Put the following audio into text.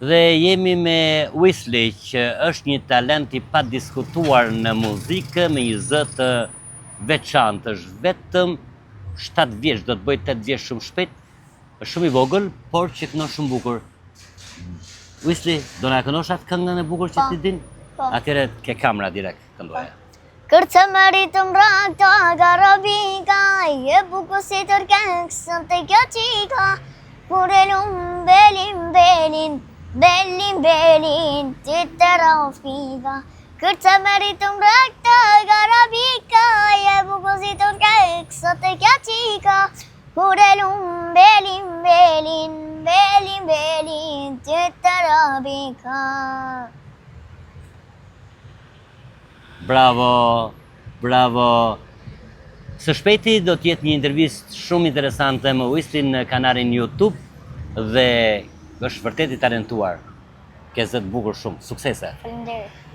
Dhe jemi me Wesley, që është një talent I pa diskutuar në muzikë, me një zë të veçantë. Është vetëm 7 vjeç, do të bëj 8 vjeç shumë shpejt. Është shumë I vogël, por që kënon shumë bukur. Wesley, do na kënosh atë këngën e bukur që ti din? Po. Atëherë ke kamera direkt këndoja. Kërce më rritëm rakta garabika, je bukur si tërkëngësën të kjo qika, kur e lumë belin, belin, belin, belin, ti të rafika. Kërce më rritëm rakta garabika, je bukur si tërkëngësën të kjo qika, kur e lumë belin, belin, belin, belin, ti të rafika. Bravo, bravo. Së shpejti do t'jetë një intervistë shumë interesante me Wesley në kanalin YouTube dhe është vërtet I talentuar. Ke zë të bukur shumë. Suksese. Faleminderit.